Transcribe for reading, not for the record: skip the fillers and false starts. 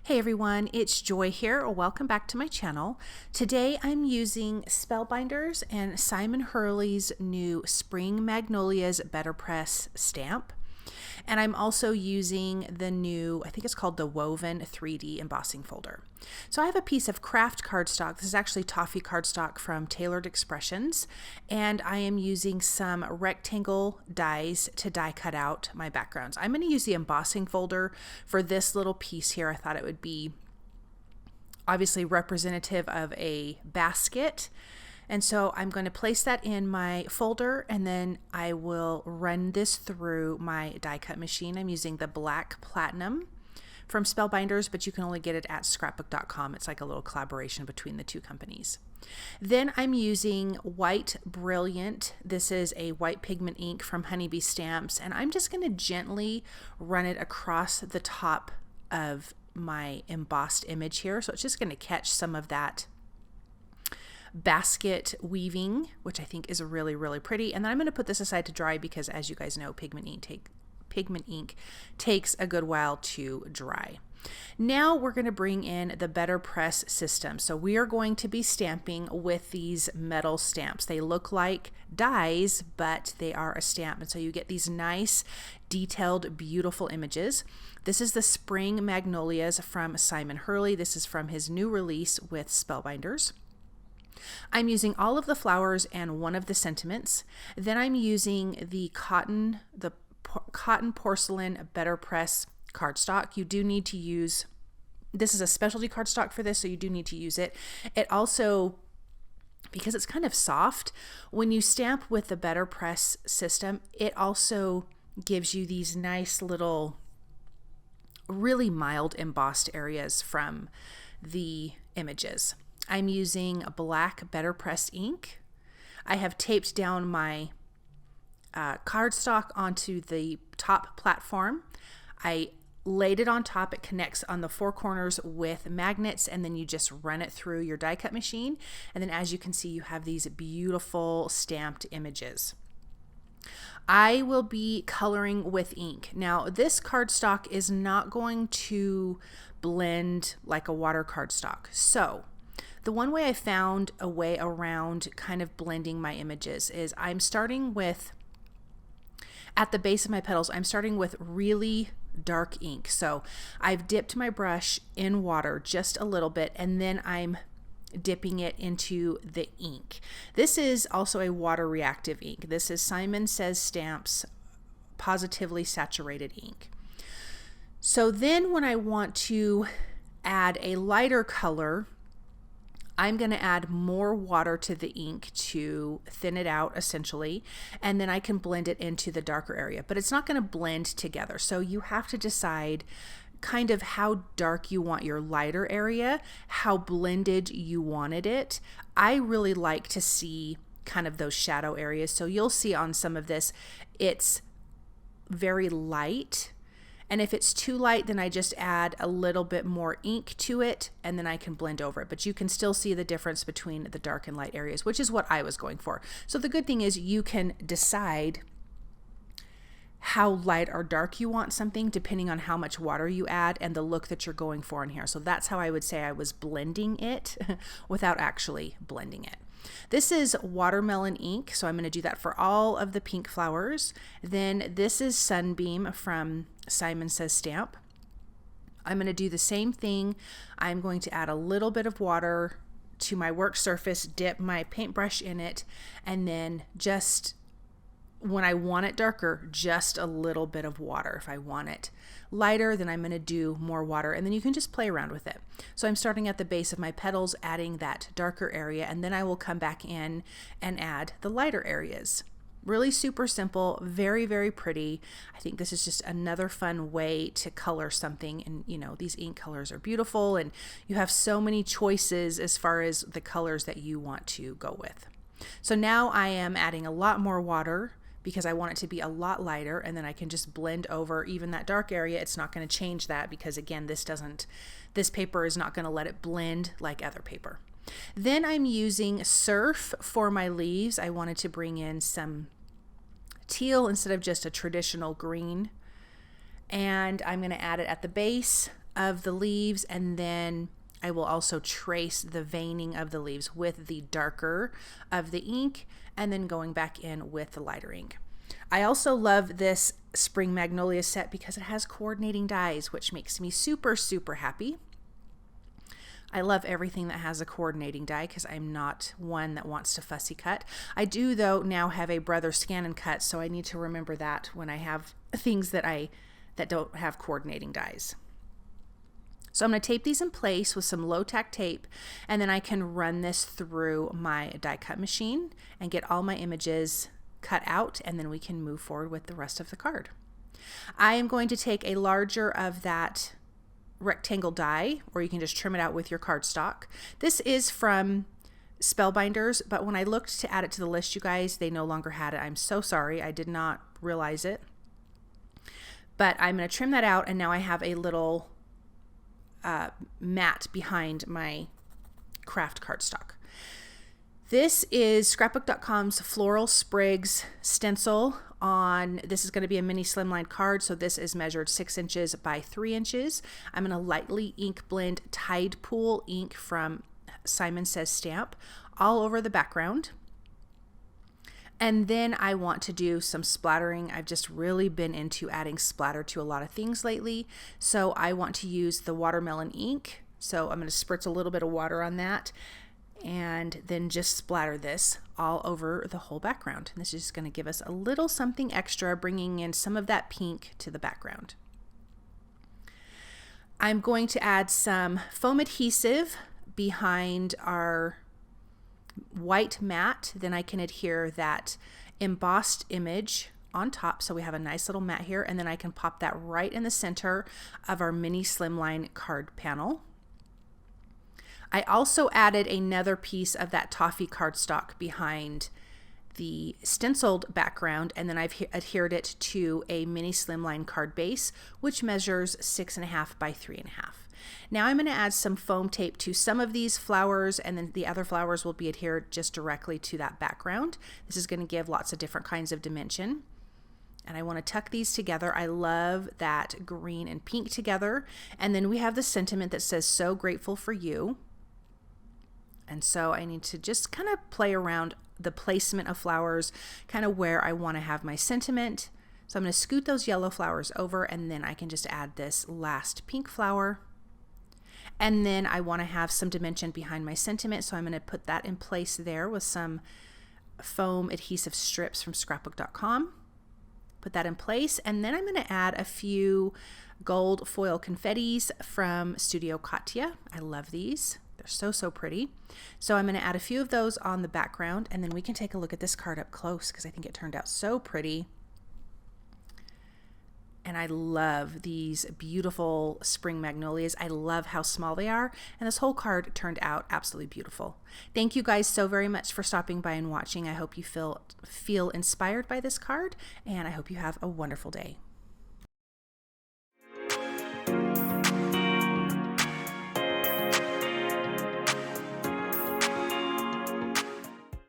Hey everyone, it's Joy here. Welcome back to my channel. Today I'm using Spellbinders and Simon Hurley's new Spring Magnolias Betterpress stamp. And I'm also using the new, I think it's called the Woven 3D embossing folder. So I have a piece of craft cardstock. This is actually toffee cardstock from Tailored Expressions. And I am using some rectangle dies to die cut out my backgrounds. I'm going to use the embossing folder for this little piece here. I thought it would be obviously representative of a basket. And so I'm going to place that in my folder, and then I will run this through my die cut machine. I'm using the black platinum from Spellbinders, but you can only get it at scrapbook.com. It's like a little collaboration between the two companies. Then I'm using White Brilliant. This is a white pigment ink from Honeybee Stamps, and I'm just going to gently run it across the top of my embossed image here. So it's just going to catch some of that basket weaving, which I think is really, really pretty. And then I'm going to put this aside to dry because, as you guys know, pigment ink takes a good while to dry. Now we're going to bring in the Betterpress system. So we are going to be stamping with these metal stamps. They look like dies, but they are a stamp. And so you get these nice, detailed, beautiful images. This is the Spring Magnolias from Simon Hurley. This is from his new release with Spellbinders. I'm using all of the flowers and one of the sentiments. Then I'm using the cotton porcelain Betterpress cardstock. You do need to use, this is a specialty cardstock for this, so you do need to use it. It also, because it's kind of soft, when you stamp with the Betterpress system, it also gives you these nice little, really mild embossed areas from the images. I'm using black Betterpress ink. I have taped down my cardstock onto the top platform. I laid it on top. It connects on the four corners with magnets, and then you just run it through your die cut machine. And then, as you can see, you have these beautiful stamped images. I will be coloring with ink. Now, this cardstock is not going to blend like a water cardstock. So the one way I found a way around kind of blending my images is I'm starting with, at the base of my petals, I'm starting with really dark ink. So I've dipped my brush in water just a little bit, and then I'm dipping it into the ink. This is also a water reactive ink. This is Simon Says Stamps Pawsitively Saturated ink. So then when I want to add a lighter color, I'm going to add more water to the ink to thin it out essentially, and then I can blend it into the darker area, but it's not going to blend together. So you have to decide kind of how dark you want your lighter area, how blended you wanted it. I really like to see kind of those shadow areas. So you'll see on some of this, it's very light. And if it's too light, then I just add a little bit more ink to it, and then I can blend over it. But you can still see the difference between the dark and light areas, which is what I was going for. So the good thing is you can decide how light or dark you want something depending on how much water you add and the look that you're going for in here. So that's how I would say I was blending it without actually blending it. This is watermelon ink, so I'm going to do that for all of the pink flowers. Then this is Sunbeam from Simon Says Stamp. I'm going to do the same thing. I'm going to add a little bit of water to my work surface, dip my paintbrush in it, and then just when I want it darker, just a little bit of water. If I want it lighter, then I'm going to do more water, and then you can just play around with it. So I'm starting at the base of my petals, adding that darker area, and then I will come back in and add the lighter areas. Really super simple, very, very pretty. I think this is just another fun way to color something. And you know, these ink colors are beautiful, and you have so many choices as far as the colors that you want to go with. So now I am adding a lot more water because I want it to be a lot lighter, and then I can just blend over even that dark area. It's not going to change that because, again, this paper is not going to let it blend like other paper. Then I'm using Surf for my leaves. I wanted to bring in some teal instead of just a traditional green, and I'm going to add it at the base of the leaves, and then I will also trace the veining of the leaves with the darker of the ink, and then going back in with the lighter ink. I also love this Spring Magnolias set because it has coordinating dies, which makes me super, super happy. I love everything that has a coordinating die because I'm not one that wants to fussy cut. I do, though, now have a Brother Scan and Cut, so I need to remember that when I have things that don't have coordinating dies. So I'm going to tape these in place with some low tack tape, and then I can run this through my die cut machine and get all my images cut out, and then we can move forward with the rest of the card. I am going to take a larger of that rectangle die, or you can just trim it out with your cardstock. This is from Spellbinders, but when I looked to add it to the list, you guys, they no longer had it. I'm so sorry. I did not realize it. But I'm going to trim that out, and now I have a little mat behind my craft cardstock. This is scrapbook.com's Floral Sprigs stencil on, this is going to be a mini slimline card, so this is measured 6 inches by 3 inches. I'm going to lightly ink blend TIDEPOOL ink from Simon Says Stamp all over the background. And then I want to do some splattering. I've just really been into adding splatter to a lot of things lately, so I want to use the watermelon ink. So I'm going to spritz a little bit of water on that, and then just splatter this all over the whole background. And this is just going to give us a little something extra, bringing in some of that pink to the background. I'm going to add some foam adhesive behind our white mat. Then I can adhere that embossed image on top, so we have a nice little mat here, and then I can pop that right in the center of our mini slimline card panel. I also added another piece of that toffee cardstock behind the stenciled background, and then I've adhered it to a mini slimline card base, which measures 6.5 by 3.5. Now I'm going to add some foam tape to some of these flowers, and then the other flowers will be adhered just directly to that background. This is going to give lots of different kinds of dimension. And I want to tuck these together. I love that green and pink together. And then we have the sentiment that says, "So grateful for you." And so I need to just kind of play around the placement of flowers, kind of where I want to have my sentiment. So I'm going to scoot those yellow flowers over, and then I can just add this last pink flower. And then I want to have some dimension behind my sentiment, so I'm going to put that in place there with some foam adhesive strips from scrapbook.com. Put that in place, and then I'm going to add a few gold foil confettis from Studio Katya. I love these. They're so, so pretty. So I'm going to add a few of those on the background, and then we can take a look at this card up close because I think it turned out so pretty. And I love these beautiful Spring Magnolias. I love how small they are, and this whole card turned out absolutely beautiful. Thank you guys so very much for stopping by and watching. I hope you feel inspired by this card, and I hope you have a wonderful day.